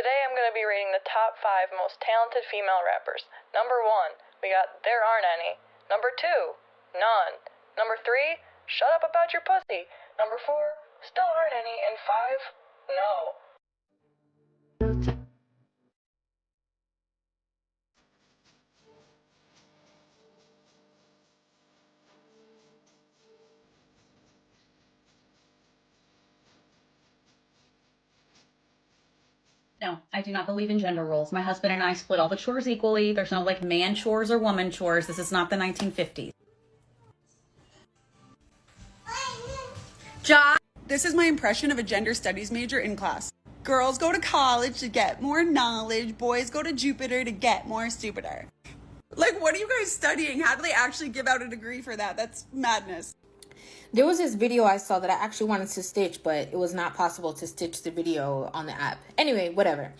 Today I'm going to be rating the top 5 most talented female rappers. Number 1, we got There Aren't Any. Number 2, None. Number 3, Shut Up About Your Pussy. Number 4, Still Aren't Any. And 5, No. No, I do not believe in gender roles. My husband and I split all the chores equally. There's no like man chores or woman chores. This is not the 1950s. John? This is my impression of a gender studies major in class. Girls go to college to get more knowledge. Boys go to Jupiter to get more stupider. Like, what are you guys studying? How do they actually give out a degree for that? That's madness. There was this video I saw that I actually wanted to stitch, but it was not possible to stitch the video on the app. Anyway, whatever.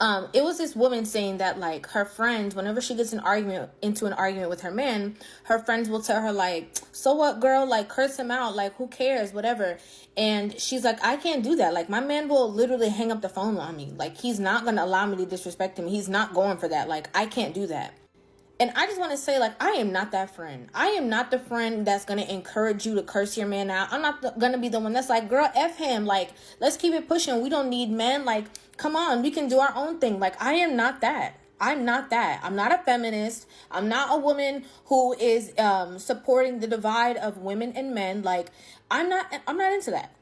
It was this woman saying that, like, her friends, whenever she gets into an argument with her man, her friends will tell her, like, so what, girl? Like, curse him out. Like, who cares? Whatever. And she's like, I can't do that. Like, my man will literally hang up the phone on me. Like, he's not going to allow me to disrespect him. He's not going for that. Like, I can't do that. And I just want to say, like, I am not that friend. I am not the friend that's going to encourage you to curse your man out. I'm not going to be the one that's like, girl, F him. Like, let's keep it pushing. We don't need men. Like, come on, we can do our own thing. Like, I am not that. I'm not that. I'm not a feminist. I'm not a woman who is supporting the divide of women and men. Like, I'm not into that.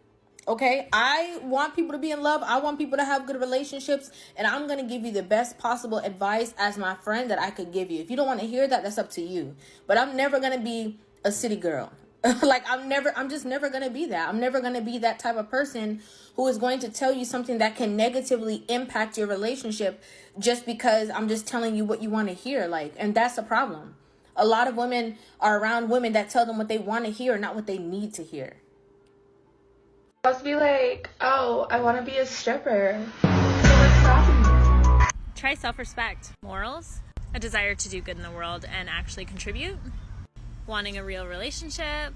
Okay, I want people to be in love. I want people to have good relationships. And I'm going to give you the best possible advice as my friend that I could give you. If you don't want to hear that, that's up to you. But I'm never going to be a city girl. Like, I'm just never going to be that. I'm never going to be that type of person who is going to tell you something that can negatively impact your relationship just because I'm just telling you what you want to hear. Like, and that's a problem. A lot of women are around women that tell them what they want to hear, not what they need to hear. Must be like, oh, I want to be a stripper. So what's stopping you? Try self-respect, morals, a desire to do good in the world and actually contribute, wanting a real relationship,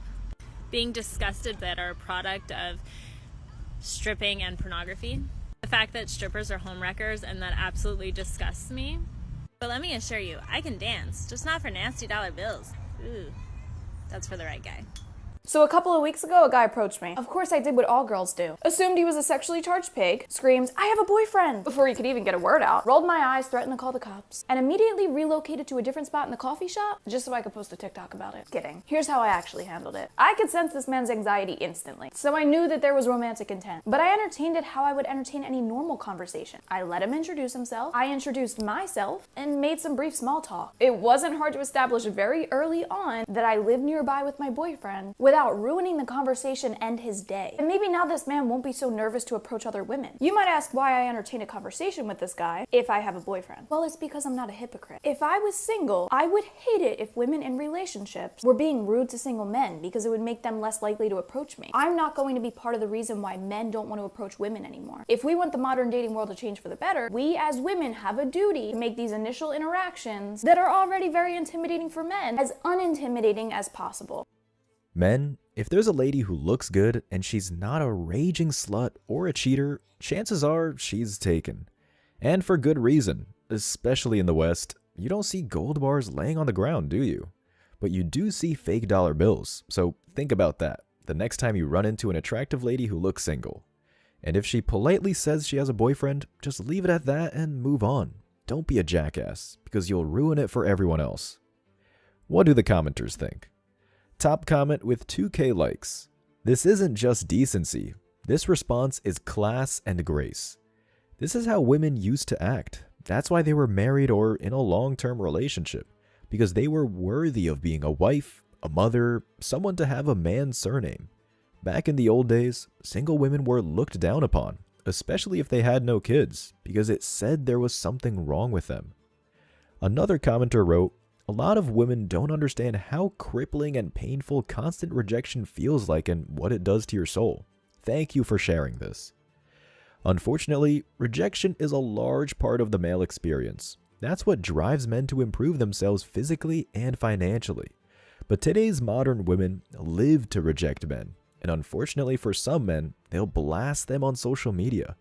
being disgusted that are a product of stripping and pornography. The fact that strippers are homewreckers, and that absolutely disgusts me. But let me assure you, I can dance, just not for nasty dollar bills. Ooh, that's for the right guy. So a couple of weeks ago, a guy approached me. Of course I did what all girls do. Assumed he was a sexually charged pig, screamed, I have a boyfriend, before he could even get a word out, rolled my eyes, threatened to call the cops, and immediately relocated to a different spot in the coffee shop just so I could post a TikTok about it. Kidding. Here's how I actually handled it. I could sense this man's anxiety instantly, so I knew that there was romantic intent. But I entertained it how I would entertain any normal conversation. I let him introduce himself, I introduced myself, and made some brief small talk. It wasn't hard to establish very early on that I lived nearby with my boyfriend without ruining the conversation and his day. And maybe now this man won't be so nervous to approach other women. You might ask why I entertain a conversation with this guy if I have a boyfriend. Well, it's because I'm not a hypocrite. If I was single, I would hate it if women in relationships were being rude to single men because it would make them less likely to approach me. I'm not going to be part of the reason why men don't want to approach women anymore. If we want the modern dating world to change for the better, we as women have a duty to make these initial interactions that are already very intimidating for men as unintimidating as possible. Men, if there's a lady who looks good and she's not a raging slut or a cheater, chances are she's taken. And for good reason. Especially in the West, you don't see gold bars laying on the ground, do you? But you do see fake dollar bills, so think about that the next time you run into an attractive lady who looks single. And if she politely says she has a boyfriend, just leave it at that and move on. Don't be a jackass, because you'll ruin it for everyone else. What do the commenters think? Top comment with 2K likes. This isn't just decency. This response is class and grace. This is how women used to act. That's why they were married or in a long-term relationship. Because they were worthy of being a wife, a mother, someone to have a man's surname. Back in the old days, single women were looked down upon, especially if they had no kids, because it said there was something wrong with them. Another commenter wrote, a lot of women don't understand how crippling and painful constant rejection feels like and what it does to your soul. Thank you for sharing this. Unfortunately, rejection is a large part of the male experience. That's what drives men to improve themselves physically and financially. But today's modern women live to reject men, and unfortunately for some men, they'll blast them on social media.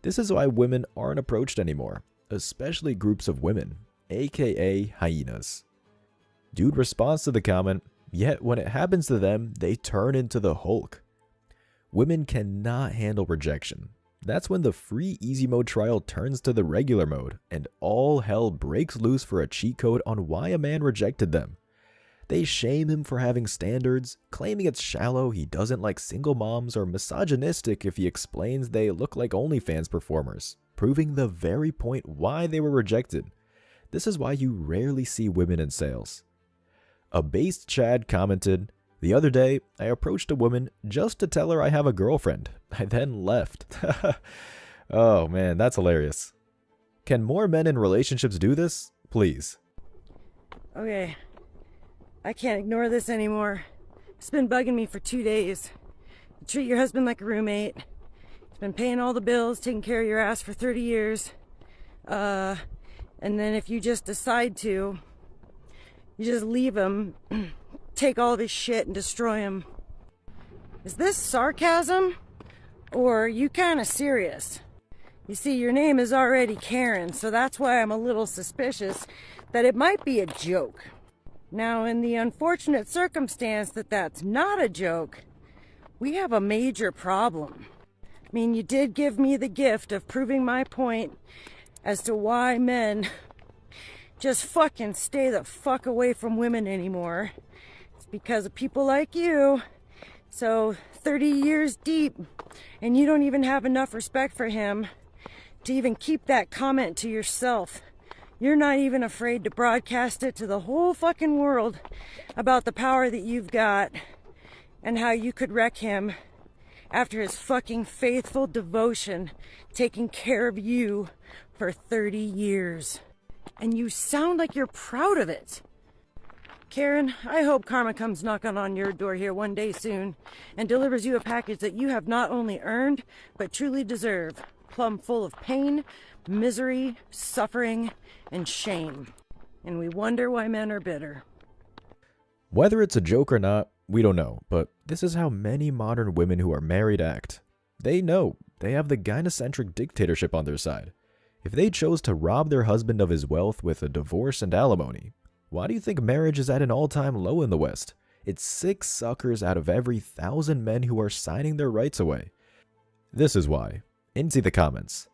This is why women aren't approached anymore, especially groups of women, aka hyenas. Dude responds to the comment, yet when it happens to them, they turn into the Hulk. Women cannot handle rejection. That's when the free easy mode trial turns to the regular mode, and all hell breaks loose for a cheat code on why a man rejected them. They shame him for having standards, claiming it's shallow, he doesn't like single moms, or misogynistic if he explains they look like OnlyFans performers, proving the very point why they were rejected. This is why you rarely see women in sales. A based Chad commented, "The other day, I approached a woman just to tell her I have a girlfriend. I then left." Oh man, that's hilarious. Can more men in relationships do this? Please. Okay, I can't ignore this anymore. It's been bugging me for 2 days. You treat your husband like a roommate. He's been paying all the bills, taking care of your ass for 30 years. And then if you just decide to, you just leave him, take all of his shit and destroy him. Is this sarcasm? Or are you kind of serious? You see, your name is already Karen, so that's why I'm a little suspicious that it might be a joke. Now, in the unfortunate circumstance that that's not a joke, we have a major problem. I mean, you did give me the gift of proving my point as to why men just fucking stay the fuck away from women anymore. It's because of people like you. So 30 years deep, and you don't even have enough respect for him to even keep that comment to yourself. You're not even afraid to broadcast it to the whole fucking world about the power that you've got and how you could wreck him after his fucking faithful devotion taking care of you for 30 years. And you sound like you're proud of it. Karen, I hope karma comes knocking on your door here one day soon and delivers you a package that you have not only earned, but truly deserve. Plumb full of pain, misery, suffering, and shame. And we wonder why men are bitter. Whether it's a joke or not, we don't know, but this is how many modern women who are married act. They know they have the gynocentric dictatorship on their side. If they chose to rob their husband of his wealth with a divorce and alimony, why do you think marriage is at an all-time low in the West? It's 6 suckers out of every 1,000 men who are signing their rights away. This is why. Into the comments.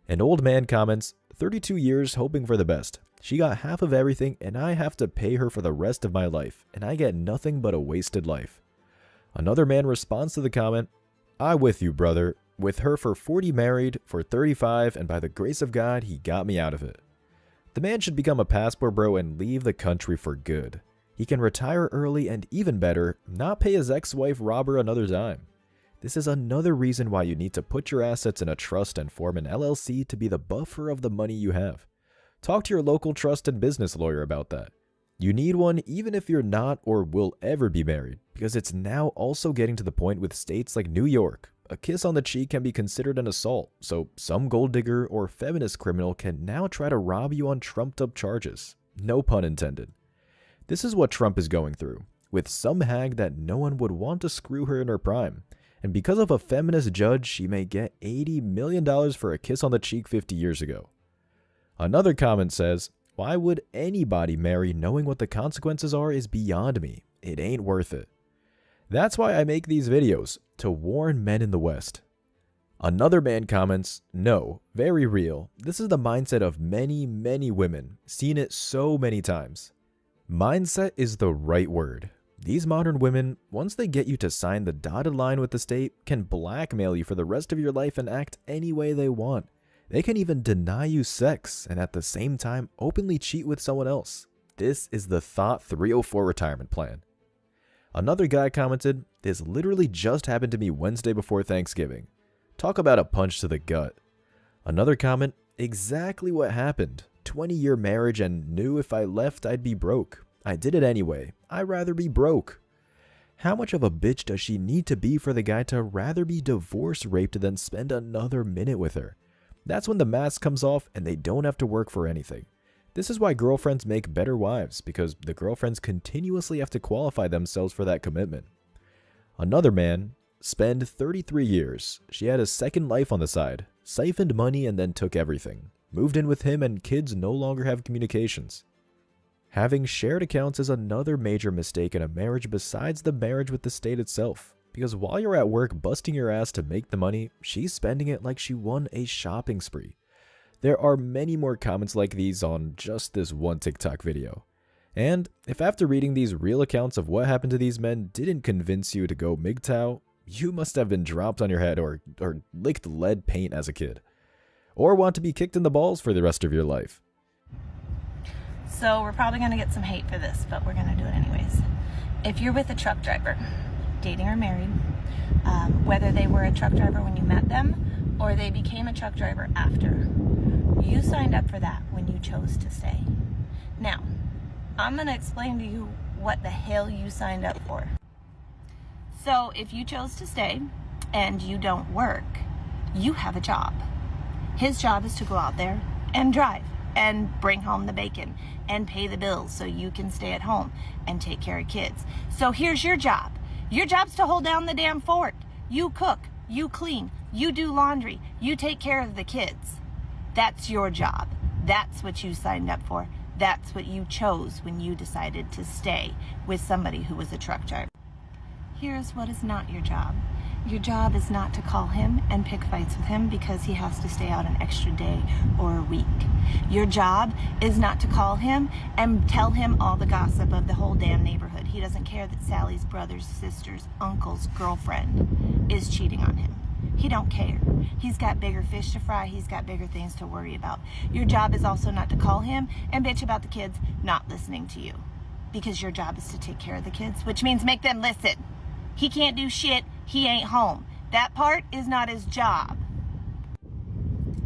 An old man comments, 32 years hoping for the best. She got half of everything and I have to pay her for the rest of my life, and I get nothing but a wasted life. Another man responds to the comment, I with you, brother. With her for 40 married, for 35, and by the grace of God, he got me out of it. The man should become a passport bro and leave the country for good. He can retire early and even better, not pay his ex-wife robber another dime. This is another reason why you need to put your assets in a trust and form an LLC to be the buffer of the money you have. Talk to your local trust and business lawyer about that. You need one even if you're not or will ever be married, because it's now also getting to the point with states like New York. A kiss on the cheek can be considered an assault, so some gold digger or feminist criminal can now try to rob you on trumped-up charges. No pun intended. This is what Trump is going through, with some hag that no one would want to screw her in her prime. And because of a feminist judge, she may get $80 million for a kiss on the cheek 50 years ago. Another comment says, why would anybody marry knowing what the consequences are is beyond me. It ain't worth it. That's why I make these videos, to warn men in the West. Another man comments, no, very real. This is the mindset of many, many women. Seen it so many times. Mindset is the right word. These modern women, once they get you to sign the dotted line with the state, can blackmail you for the rest of your life and act any way they want. They can even deny you sex and at the same time openly cheat with someone else. This is the Thought 304 retirement plan. Another guy commented, this literally just happened to me Wednesday before Thanksgiving. Talk about a punch to the gut. Another comment, exactly what happened. 20-year marriage and knew if I left I'd be broke. I did it anyway. I'd rather be broke. How much of a bitch does she need to be for the guy to rather be divorce raped than spend another minute with her? That's when the mask comes off and they don't have to work for anything. This is why girlfriends make better wives, because the girlfriends continuously have to qualify themselves for that commitment. Another man, Spend 33 years. She had a second life on the side, siphoned money and then took everything. Moved in with him and kids no longer have communications. Having shared accounts is another major mistake in a marriage besides the marriage with the state itself. Because while you're at work busting your ass to make the money, she's spending it like she won a shopping spree. There are many more comments like these on just this one TikTok video. And if after reading these real accounts of what happened to these men didn't convince you to go MGTOW, you must have been dropped on your head or licked lead paint as a kid. Or want to be kicked in the balls for the rest of your life. So we're probably going to get some hate for this, but we're going to do it anyways. If you're with a truck driver, dating or married, whether they were a truck driver when you met them or they became a truck driver after, you signed up for that when you chose to stay. Now, I'm going to explain to you what the hell you signed up for. So if you chose to stay and you don't work, you have a job. His job is to go out there and drive and bring home the bacon and pay the bills so you can stay at home and take care of kids. So here's your job. Your job's to hold down the damn fort. You cook, you clean, you do laundry, you take care of the kids. That's your job. That's what you signed up for. That's what you chose when you decided to stay with somebody who was a truck driver. Here's what is not your job. Your job is not to call him and pick fights with him because he has to stay out an extra day or a week. Your job is not to call him and tell him all the gossip of the whole damn neighborhood. He doesn't care that Sally's brothers, sisters, uncle's girlfriend is cheating on him. He don't care. He's got bigger fish to fry. He's got bigger things to worry about. Your job is also not to call him and bitch about the kids not listening to you, because your job is to take care of the kids, which means make them listen. He can't do shit. He ain't home. That part is not his job.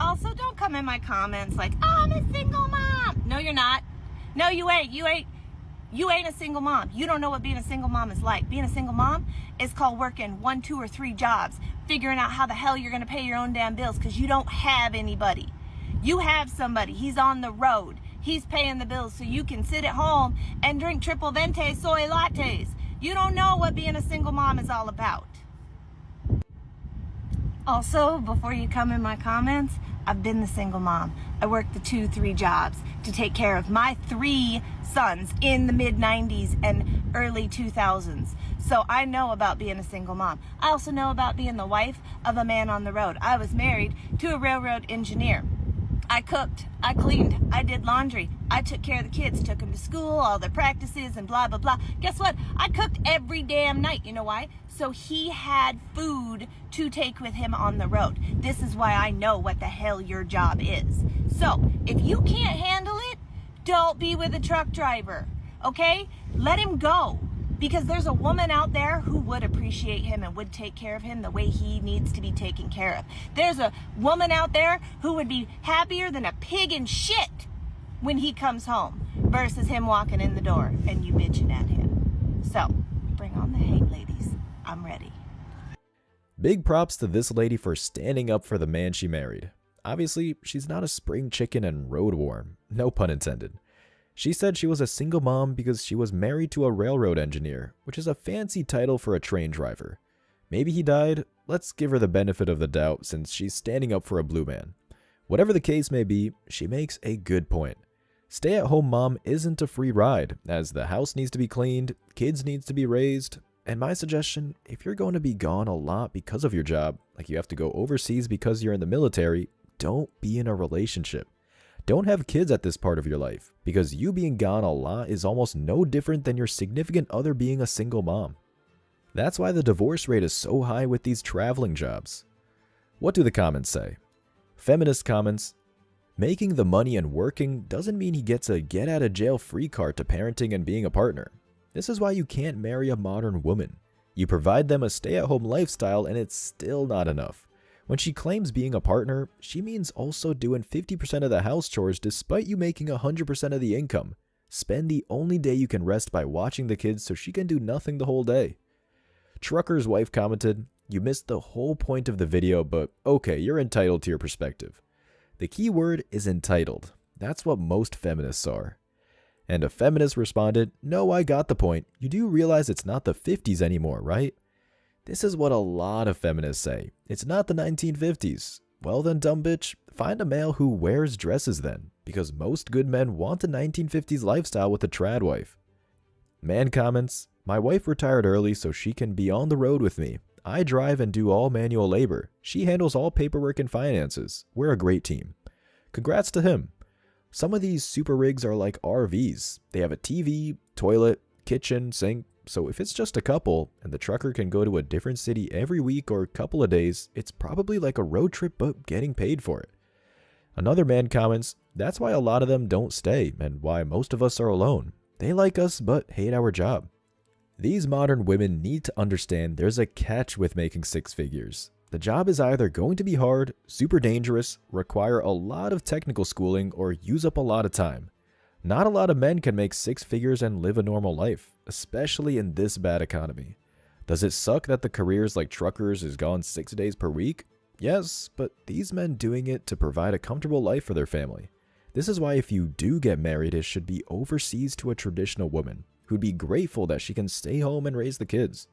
Also, don't come in my comments like, oh, I'm a single mom. No, you're not. No, you ain't. You ain't a single mom. You don't know what being a single mom is like. Being a single mom is called working 1, 2, or 3 jobs, figuring out how the hell you're going to pay your own damn bills because you don't have anybody. You have somebody. He's on the road. He's paying the bills so you can sit at home and drink triple venti soy lattes. You don't know what being a single mom is all about. Also, before you come in my comments, I've been the single mom. I worked the 2, 3 jobs to take care of my 3 sons in the mid-90s and early 2000s. So I know about being a single mom. I also know about being the wife of a man on the road. I was married to a railroad engineer. I cooked, I cleaned, I did laundry, I took care of the kids, took them to school, all their practices and blah, blah, blah. Guess what? I cooked every damn night. You know why? So he had food to take with him on the road. This is why I know what the hell your job is. So if you can't handle it, don't be with a truck driver, okay? Let him go. Because there's a woman out there who would appreciate him and would take care of him the way he needs to be taken care of. There's a woman out there who would be happier than a pig in shit when he comes home versus him walking in the door and you bitching at him. So, bring on the hate, ladies. I'm ready. Big props to this lady for standing up for the man she married. Obviously, she's not a spring chicken and road worm. No pun intended. She said she was a single mom because she was married to a railroad engineer, which is a fancy title for a train driver. Maybe he died. Let's give her the benefit of the doubt since she's standing up for a blue man. Whatever the case may be, she makes a good point. Stay-at-home mom isn't a free ride, as the house needs to be cleaned, kids needs to be raised, and my suggestion, if you're going to be gone a lot because of your job, like you have to go overseas because you're in the military, don't be in a relationship. Don't have kids at this part of your life, because you being gone a lot is almost no different than your significant other being a single mom. That's why the divorce rate is so high with these traveling jobs. What do the comments say? Feminist comments, making the money and working doesn't mean he gets a get-out-of-jail-free card to parenting and being a partner. This is why you can't marry a modern woman. You provide them a stay-at-home lifestyle and it's still not enough. When she claims being a partner, she means also doing 50% of the house chores despite you making 100% of the income. Spend the only day you can rest by watching the kids so she can do nothing the whole day. Trucker's wife commented, "You missed the whole point of the video, but okay, you're entitled to your perspective." The key word is entitled. That's what most feminists are. And a feminist responded, "No, I got the point. You do realize it's not the 50s anymore, right?" This is what a lot of feminists say. It's not the 1950s. Well then, dumb bitch, find a male who wears dresses then, because most good men want a 1950s lifestyle with a trad wife. Man comments, my wife retired early so she can be on the road with me. I drive and do all manual labor. She handles all paperwork and finances. We're a great team. Congrats to him. Some of these super rigs are like RVs. They have a TV, toilet, kitchen, sink. So if it's just a couple, and the trucker can go to a different city every week or couple of days, it's probably like a road trip but getting paid for it. Another man comments, that's why a lot of them don't stay, and why most of us are alone. They like us but hate our job. These modern women need to understand there's a catch with making six figures. The job is either going to be hard, super dangerous, require a lot of technical schooling, or use up a lot of time. Not a lot of men can make six figures and live a normal life, especially in this bad economy. Does it suck that the careers like truckers is gone 6 days per week? Yes, but these men doing it to provide a comfortable life for their family. This is why if you do get married, it should be overseas to a traditional woman, who'd be grateful that she can stay home and raise the kids.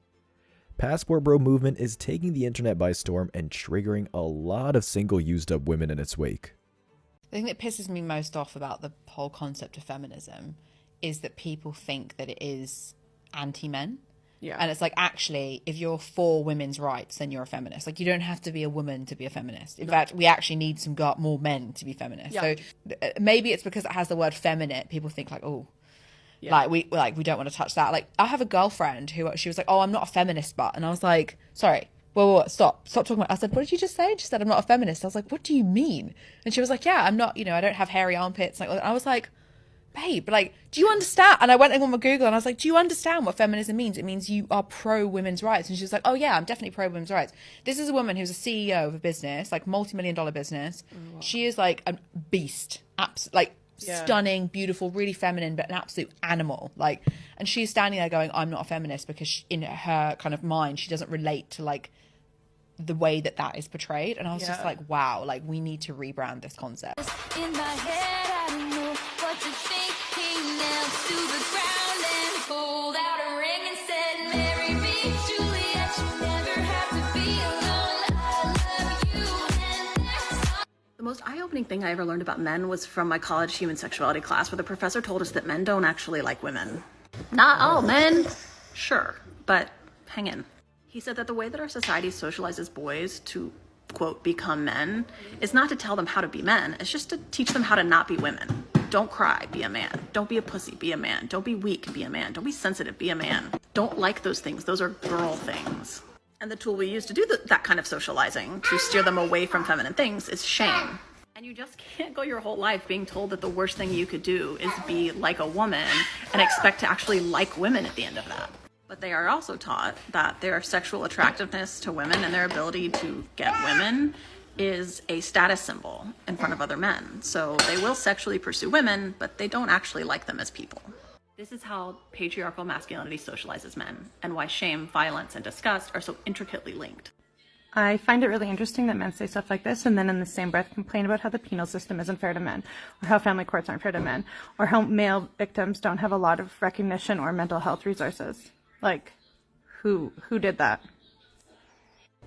Passport Bro movement is taking the internet by storm and triggering a lot of single used up women in its wake. The thing that pisses me most off about the whole concept of feminism is that people think that it is anti-men. Yeah. And it's like, actually, if you're for women's rights, then you're a feminist. Like, you don't have to be a woman to be a feminist. In fact, we actually need more men to be feminists. Yeah. So maybe it's because it has the word feminine. People think like, oh, yeah. we don't want to touch that. Like, I have a girlfriend who, she was like, oh, I'm not a feminist, but, and I was like, sorry. Whoa, stop talking about. I said, what did you just say? She said, I'm not a feminist. I was like, what do you mean? And she was like, yeah, I'm not, I don't have hairy armpits. Like, I was like, babe, like, do you understand? And I went on my Google and I was like, do you understand what feminism means? It means you are pro women's rights. And she was like, oh yeah, I'm definitely pro women's rights. This is a woman who's a CEO of a business, like multi-million-dollar business. Oh, wow. She is like a beast, stunning, beautiful, really feminine, but an absolute animal. Like, and she's standing there going, I'm not a feminist, because in her kind of mind, she doesn't relate to like the way that is portrayed. And I was just like, wow, like, we need to rebrand this concept. In my head, I don't know what to think. He knelt to the ground and pulled out a ring and said, marry me, Juliet, you never have to be alone. I love you and there's The most eye-opening thing I ever learned about men was from my college human sexuality class, where the professor told us that men don't actually like women. Not all men, sure, but hang in. He said that the way that our society socializes boys to, quote, become men is not to tell them how to be men. It's just to teach them how to not be women. Don't cry, be a man. Don't be a pussy, be a man. Don't be weak, be a man. Don't be sensitive, be a man. Don't like those things. Those are girl things. And the tool we use to do that kind of socializing, to steer them away from feminine things, is shame. And you just can't go your whole life being told that the worst thing you could do is be like a woman and expect to actually like women at the end of that. But they are also taught that their sexual attractiveness to women and their ability to get women is a status symbol in front of other men. So they will sexually pursue women, but they don't actually like them as people. This is how patriarchal masculinity socializes men, and why shame, violence, and disgust are so intricately linked. I find it really interesting that men say stuff like this and then in the same breath complain about how the penal system isn't fair to men, or how family courts aren't fair to men, or how male victims don't have a lot of recognition or mental health resources. Like, who did that?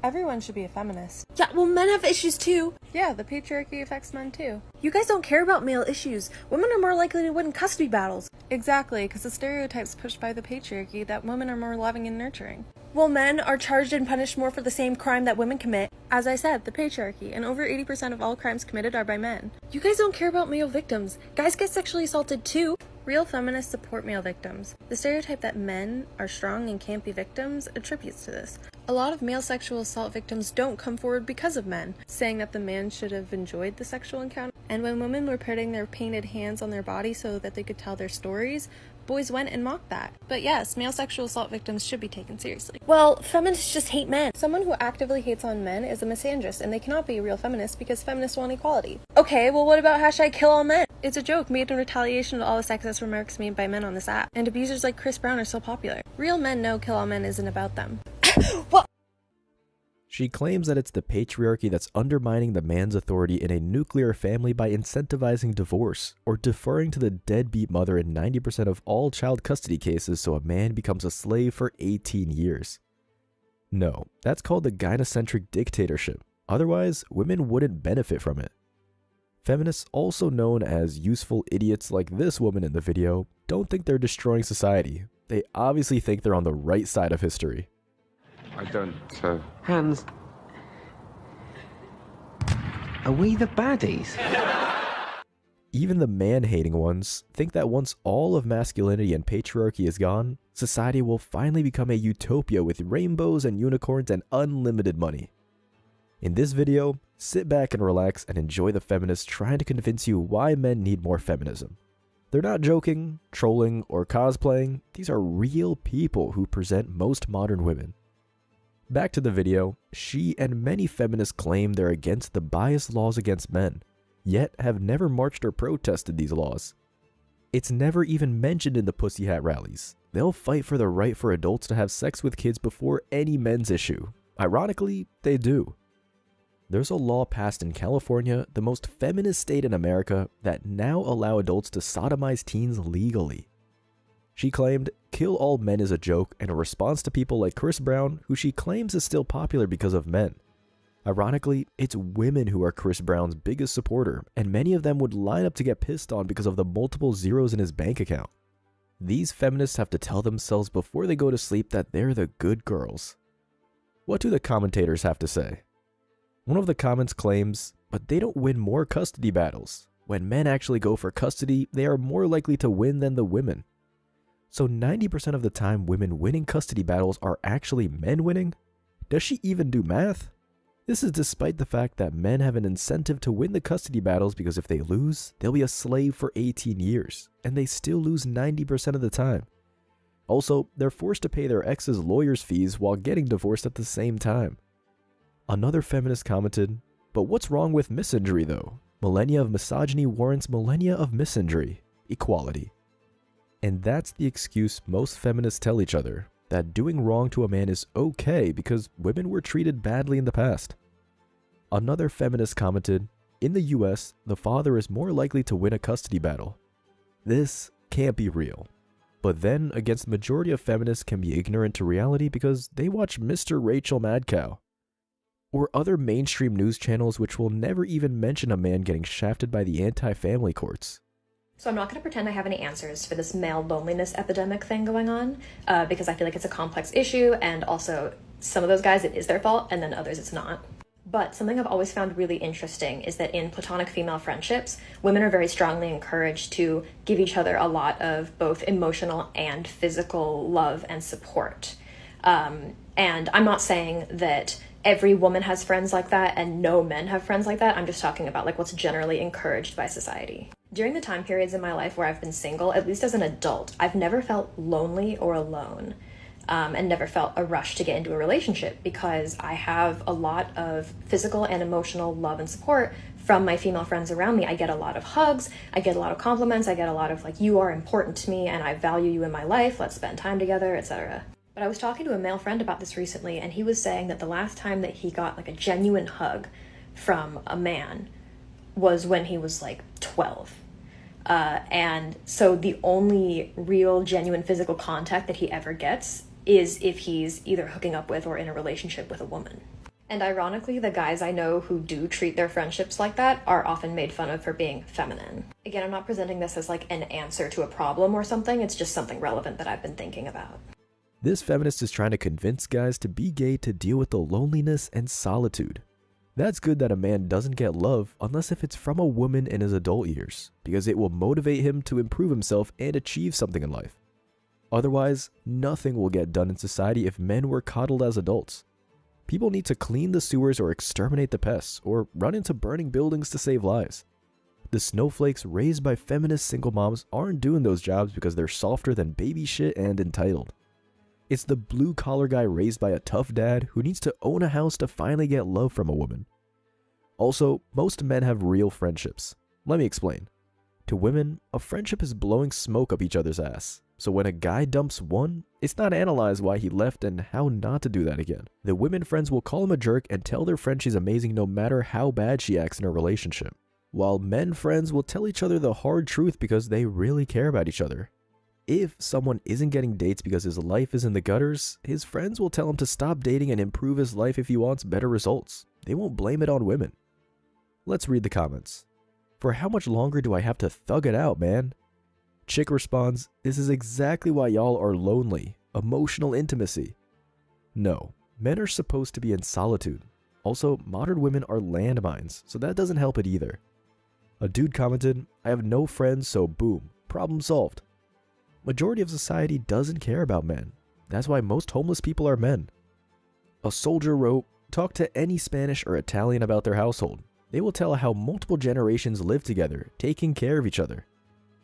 Everyone should be a feminist. Yeah, well, men have issues too. Yeah, the patriarchy affects men too. You guys don't care about male issues. Women are more likely to win custody battles. Exactly, because the stereotypes pushed by the patriarchy that women are more loving and nurturing. Well, men are charged and punished more for the same crime that women commit. As I said, the patriarchy, and over 80% of all crimes committed are by men. You guys don't care about male victims. Guys get sexually assaulted too. Real feminists support male victims. The stereotype that men are strong and can't be victims attributes to this. A lot of male sexual assault victims don't come forward because of men, saying that the man should have enjoyed the sexual encounter. And when women were putting their painted hands on their body so that they could tell their stories, boys went and mocked that. But yes, male sexual assault victims should be taken seriously. Well, feminists just hate men. Someone who actively hates on men is a misandrist, and they cannot be a real feminist because feminists want equality. Okay, well what about #KillAllMen? It's a joke made in retaliation to all the sexist remarks made by men on this app, and abusers like Chris Brown are so popular. Real men know Kill All Men isn't about them. What? She claims that it's the patriarchy that's undermining the man's authority in a nuclear family by incentivizing divorce, or deferring to the deadbeat mother in 90% of all child custody cases so a man becomes a slave for 18 years. No, that's called the gynocentric dictatorship. Otherwise, women wouldn't benefit from it. Feminists, also known as useful idiots like this woman in the video, don't think they're destroying society. They obviously think they're on the right side of history. I don't, Hands. Are we the baddies? Even the man-hating ones think that once all of masculinity and patriarchy is gone, society will finally become a utopia with rainbows and unicorns and unlimited money. In this video, sit back and relax and enjoy the feminists trying to convince you why men need more feminism. They're not joking, trolling, or cosplaying. These are real people who present most modern women. Back to the video, she and many feminists claim they're against the biased laws against men, yet have never marched or protested these laws. It's never even mentioned in the Pussy Hat rallies. They'll fight for the right for adults to have sex with kids before any men's issue. Ironically, they do. There's a law passed in California, the most feminist state in America, that now allow adults to sodomize teens legally. She claimed, "Kill all men" is a joke and a response to people like Chris Brown, who she claims is still popular because of men. Ironically, it's women who are Chris Brown's biggest supporter, and many of them would line up to get pissed on because of the multiple zeros in his bank account. These feminists have to tell themselves before they go to sleep that they're the good girls. What do the commentators have to say? One of the comments claims, "But they don't win more custody battles. When men actually go for custody, they are more likely to win than the women." So 90% of the time women winning custody battles are actually men winning? Does she even do math? This is despite the fact that men have an incentive to win the custody battles because if they lose, they'll be a slave for 18 years, and they still lose 90% of the time. Also, they're forced to pay their ex's lawyer's fees while getting divorced at the same time. Another feminist commented, "But what's wrong with misandry though? Millennia of misogyny warrants millennia of misandry. Equality." And that's the excuse most feminists tell each other, that doing wrong to a man is okay because women were treated badly in the past. Another feminist commented, "In the US, the father is more likely to win a custody battle. This can't be real." But then, against the majority of feminists can be ignorant to reality because they watch Mr. Rachel Madcow. Or other mainstream news channels which will never even mention a man getting shafted by the anti-family courts. So I'm not going to pretend I have any answers for this male loneliness epidemic thing going on, because I feel like it's a complex issue, and also some of those guys, it is their fault, and then others it's not. But something I've always found really interesting is that in platonic female friendships, women are very strongly encouraged to give each other a lot of both emotional and physical love and support. And I'm not saying that every woman has friends like that and no men have friends like that. I'm just talking about like what's generally encouraged by society. During the time periods in my life where I've been single, at least as an adult, I've never felt lonely or alone, and never felt a rush to get into a relationship because I have a lot of physical and emotional love and support from my female friends around me. I get a lot of hugs, I get a lot of compliments, I get a lot of like, "You are important to me and I value you in my life, let's spend time together," etc. But I was talking to a male friend about this recently, and he was saying that the last time that he got like a genuine hug from a man was when he was like 12. And so the only real genuine physical contact that he ever gets is if he's either hooking up with or in a relationship with a woman. And ironically, the guys I know who do treat their friendships like that are often made fun of for being feminine. Again, I'm not presenting this as like an answer to a problem or something, it's just something relevant that I've been thinking about. This feminist is trying to convince guys to be gay to deal with the loneliness and solitude. That's good that a man doesn't get love unless if it's from a woman in his adult years, because it will motivate him to improve himself and achieve something in life. Otherwise, nothing will get done in society if men were coddled as adults. People need to clean the sewers or exterminate the pests, or run into burning buildings to save lives. The snowflakes raised by feminist single moms aren't doing those jobs because they're softer than baby shit and entitled. It's the blue-collar guy raised by a tough dad who needs to own a house to finally get love from a woman. Also, most men have real friendships. Let me explain. To women, a friendship is blowing smoke up each other's ass. So when a guy dumps one, it's not analyzed why he left and how not to do that again. The women friends will call him a jerk and tell their friend she's amazing no matter how bad she acts in a relationship. While men friends will tell each other the hard truth because they really care about each other. if someone isn't getting dates because his life is in the gutters, his friends will tell him to stop dating and improve his life if he wants better results. They won't blame it on women. Let's read the comments. For how much longer do I have to thug it out, man? Chick responds, this is exactly why y'all are lonely. Emotional intimacy. No, men are supposed to be in solitude. Also, modern women are landmines, so that doesn't help it either. A dude commented, I have no friends, so boom, problem solved. Majority of society doesn't care about men. That's why most homeless people are men. A soldier wrote, talk to any Spanish or Italian about their household. They will tell how multiple generations live together, taking care of each other.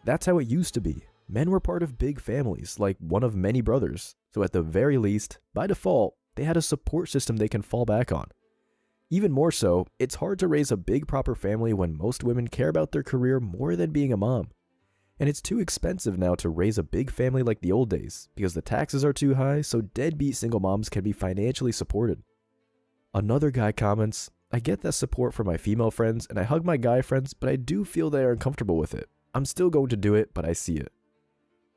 That's how it used to be. Men were part of big families, like one of many brothers. So at the very least, by default, they had a support system they can fall back on. Even more so, it's hard to raise a big proper family when most women care about their career more than being a mom. And it's too expensive now to raise a big family like the old days, because the taxes are too high, so deadbeat single moms can be financially supported. Another guy comments, I get that support from my female friends and I hug my guy friends, but I do feel they are uncomfortable with it. I'm still going to do it, but I see it.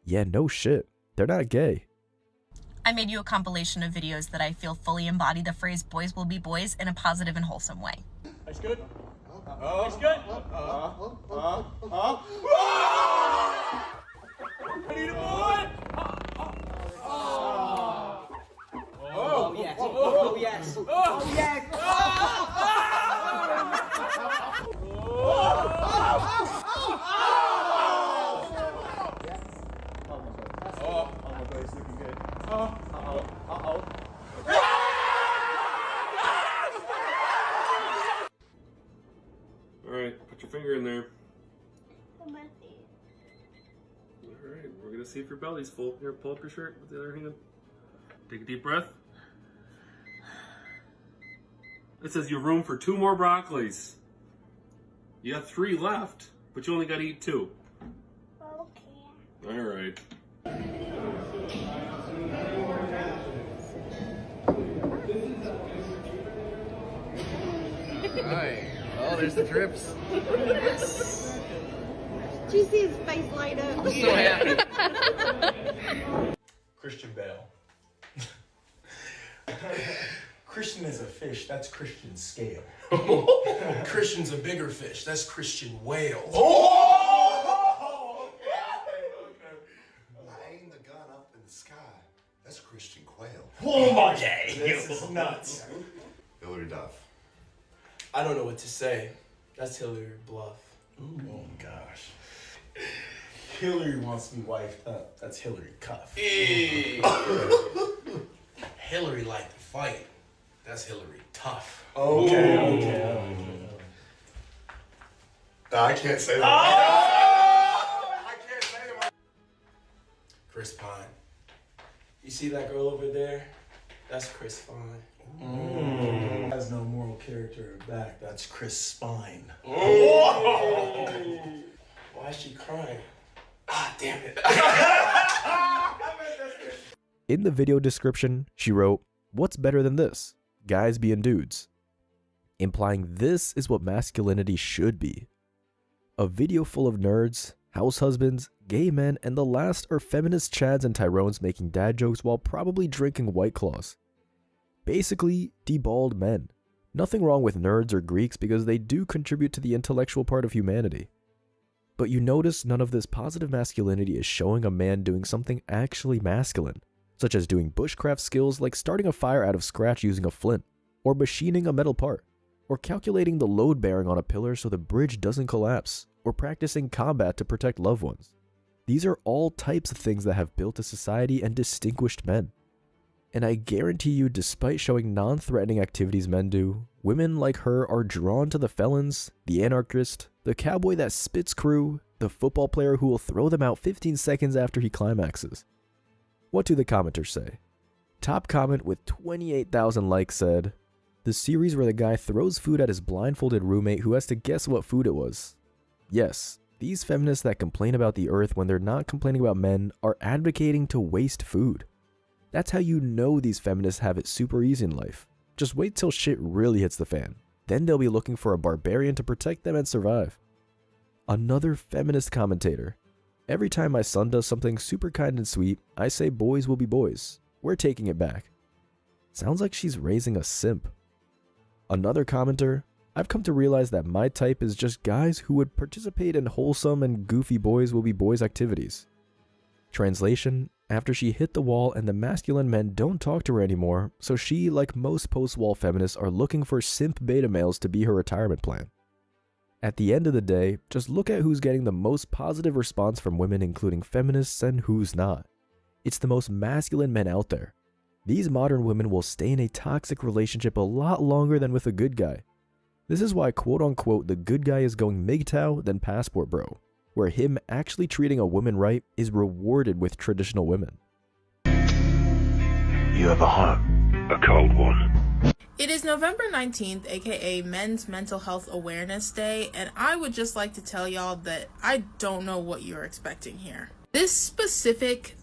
Yeah, no shit. They're not gay. I made you a compilation of videos that I feel fully embody the phrase boys will be boys in a positive and wholesome way. That's good. That's good. Ready to boy? Oh yes. Oh yes. Oh yes. Alright, put your finger in there. Alright, we're gonna see if your belly's full. Here, pull up your shirt with the other hand. Take a deep breath. It says you have room for 2 more broccolis. You got 3 left, but you only gotta eat 2. Okay. Alright. Alright. Oh, there's the drips. Did you see his face light up? I'm so happy. Christian Bale. Christian is a fish, that's Christian scale. Christian's a bigger fish, that's Christian whale. Oh! I aim the gun up in the sky, that's Christian quail. Oh, okay. This is nuts. Hillary Duff. I don't know what to say. That's Hillary Bluff. Ooh. Oh gosh. Hillary wants me wifed up. That's Hillary Cuff. Hey. Hillary liked to fight. That's Hillary Tough. Okay. I can't say that. I can't say that. Chris Pine. You see that girl over there? That's Chris Pine. Has no moral character or back. That's Chris Spine. Why is she crying? Ah, damn it. In the video description, she wrote, what's better than this? Guys being dudes. Implying this is what masculinity should be. A video full of nerds, house husbands, gay men, and the last are feminist Chads and Tyrones making dad jokes while probably drinking White Claws. Basically, deballed men. Nothing wrong with nerds or Greeks because they do contribute to the intellectual part of humanity. But you notice none of this positive masculinity is showing a man doing something actually masculine, such as doing bushcraft skills like starting a fire out of scratch using a flint, or machining a metal part, or calculating the load bearing on a pillar so the bridge doesn't collapse, or practicing combat to protect loved ones. These are all types of things that have built a society and distinguished men. And I guarantee you, despite showing non-threatening activities men do, women like her are drawn to the felons, the anarchist, the cowboy that spits crew, the football player who will throw them out 15 seconds after he climaxes. What do the commenters say? Top comment with 28,000 likes said, the series where the guy throws food at his blindfolded roommate who has to guess what food it was. Yes, these feminists that complain about the earth when they're not complaining about men are advocating to waste food. That's how you know these feminists have it super easy in life. Just wait till shit really hits the fan. Then they'll be looking for a barbarian to protect them and survive. Another feminist commentator. Every time my son does something super kind and sweet, I say boys will be boys. We're taking it back. Sounds like she's raising a simp. Another commenter, I've come to realize that my type is just guys who would participate in wholesome and goofy boys will be boys activities. Translation, after she hit the wall and the masculine men don't talk to her anymore, so she, like most post-wall feminists, are looking for simp beta males to be her retirement plan. At the end of the day, just look at who's getting the most positive response from women, including feminists, and who's not. It's the most masculine men out there. These modern women will stay in a toxic relationship a lot longer than with a good guy. This is why quote-unquote the good guy is going MGTOW than passport bro, where him actually treating a woman right is rewarded with traditional women. You have a heart, a cold one. It is November 19th, aka Men's Mental Health Awareness Day, and I would just like to tell y'all that I don't know what you're expecting here. This specific,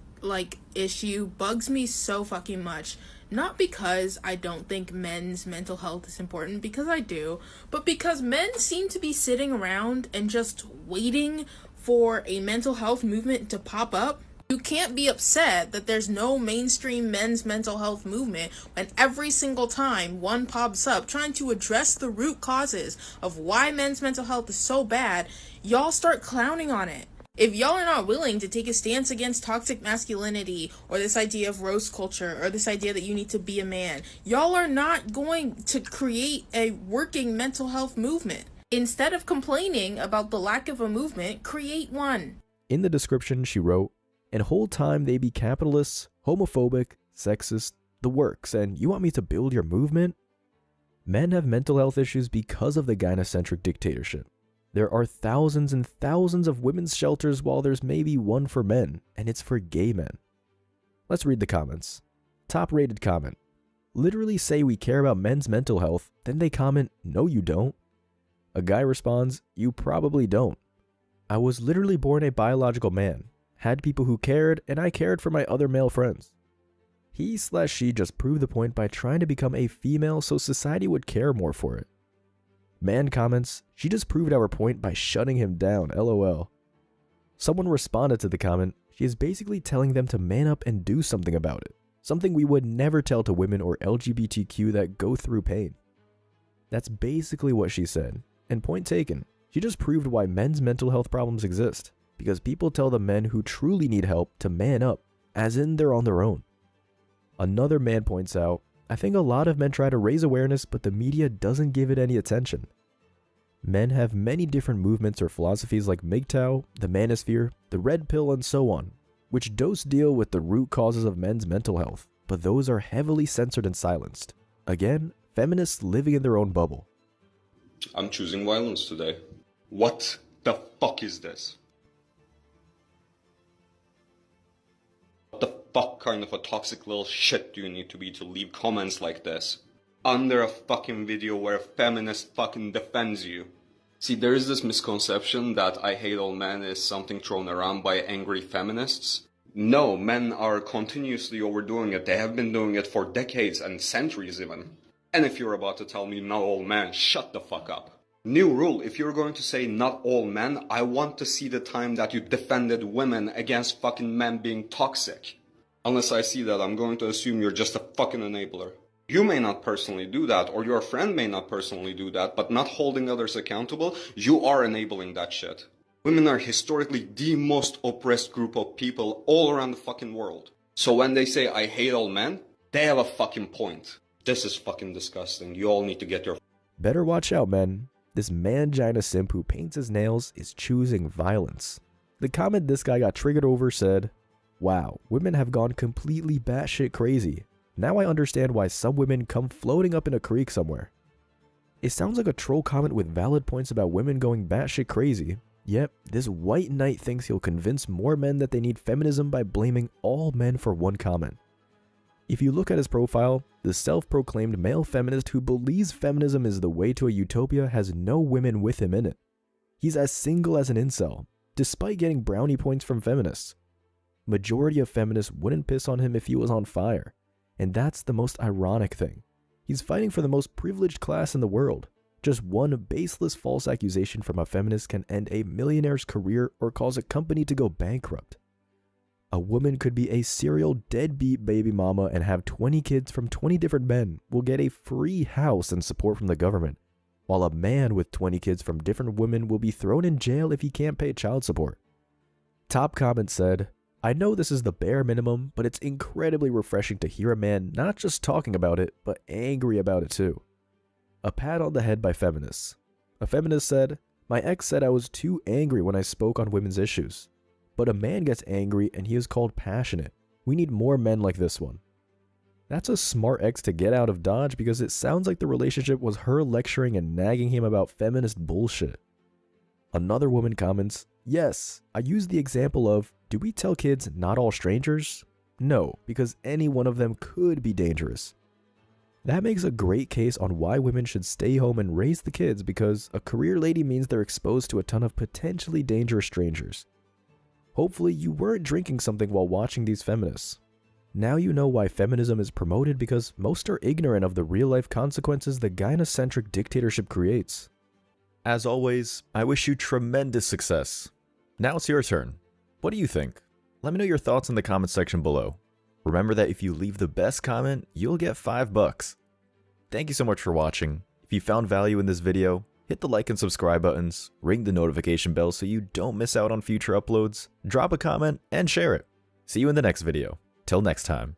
issue bugs me so fucking much. Not because I don't think men's mental health is important, because I do, but because men seem to be sitting around and just waiting for a mental health movement to pop up. You can't be upset that there's no mainstream men's mental health movement when every single time one pops up trying to address the root causes of why men's mental health is so bad, y'all start clowning on it. If y'all are not willing to take a stance against toxic masculinity or this idea of roast culture or this idea that you need to be a man, y'all are not going to create a working mental health movement. Instead of complaining about the lack of a movement, create one. In the description, she wrote, "And whole time they be capitalists, homophobic, sexist, the works, and you want me to build your movement?" Men have mental health issues because of the gynocentric dictatorship. There are thousands and thousands of women's shelters while there's maybe one for men, and it's for gay men. Let's read the comments. Top rated comment. Literally say we care about men's mental health, then they comment, "No you don't." A guy responds, "You probably don't. I was literally born a biological man, had people who cared, and I cared for my other male friends." He/she just proved the point by trying to become a female so society would care more for it. Man comments, "She just proved our point by shutting him down, lol." Someone responded to the comment, "She is basically telling them to man up and do something about it. Something we would never tell to women or LGBTQ that go through pain." That's basically what she said, and point taken. She just proved why men's mental health problems exist, because people tell the men who truly need help to man up, as in they're on their own. Another man points out, "I think a lot of men try to raise awareness, but the media doesn't give it any attention." Men have many different movements or philosophies like MGTOW, the manosphere, the red pill, and so on, which does deal with the root causes of men's mental health, but those are heavily censored and silenced. Again, feminists living in their own bubble. I'm choosing violence today. What the fuck is this? What the fuck kind of a toxic little shit do you need to be to leave comments like this under a fucking video where a feminist fucking defends you? See, there is this misconception that I hate all men is something thrown around by angry feminists. No, men are continuously overdoing it. They have been doing it for decades and centuries even. And if you're about to tell me not all men, shut the fuck up. New rule, if you're going to say not all men, I want to see the time that you defended women against fucking men being toxic. Unless I see that, I'm going to assume you're just a fucking enabler. You may not personally do that, or your friend may not personally do that, but not holding others accountable, you are enabling that shit. Women are historically the most oppressed group of people all around the fucking world. So when they say I hate all men, they have a fucking point. This is fucking disgusting. You all need to get your... Better watch out, men. This mangina simp who paints his nails is choosing violence. The comment this guy got triggered over said, "Wow, women have gone completely batshit crazy. Now I understand why some women come floating up in a creek somewhere." It sounds like a troll comment with valid points about women going batshit crazy. Yep, this white knight thinks he'll convince more men that they need feminism by blaming all men for one comment. If you look at his profile, the self-proclaimed male feminist who believes feminism is the way to a utopia has no women with him in it. He's as single as an incel, despite getting brownie points from feminists. Majority of feminists wouldn't piss on him if he was on fire, and that's the most ironic thing. He's fighting for the most privileged class in the world, Just one baseless false accusation from a feminist can end a millionaire's career or cause a company to go bankrupt. A woman could be a serial deadbeat baby mama and have 20 kids from 20 different men, will get a free house and support from the government, while a man with 20 kids from different women will be thrown in jail if he can't pay child support. Top comment said, "I know this is the bare minimum, but it's incredibly refreshing to hear a man not just talking about it, but angry about it too." A pat on the head by feminists. A feminist said, "My ex said I was too angry when I spoke on women's issues. But a man gets angry and he is called passionate. We need more men like this one." That's a smart ex to get out of Dodge because it sounds like the relationship was her lecturing and nagging him about feminist bullshit. Another woman comments, "Yes, I use the example of, do we tell kids not all strangers? No, because any one of them could be dangerous." That makes a great case on why women should stay home and raise the kids, because a career lady means they're exposed to a ton of potentially dangerous strangers. Hopefully you weren't drinking something while watching these feminists. Now you know why feminism is promoted, because most are ignorant of the real-life consequences the gynocentric dictatorship creates. As always, I wish you tremendous success. Now it's your turn. What do you think? Let me know your thoughts in the comment section below. Remember that if you leave the best comment, you'll get $5. Thank you so much for watching. If you found value in this video, hit the like and subscribe buttons, ring the notification bell so you don't miss out on future uploads, drop a comment, and share it. See you in the next video. Till next time.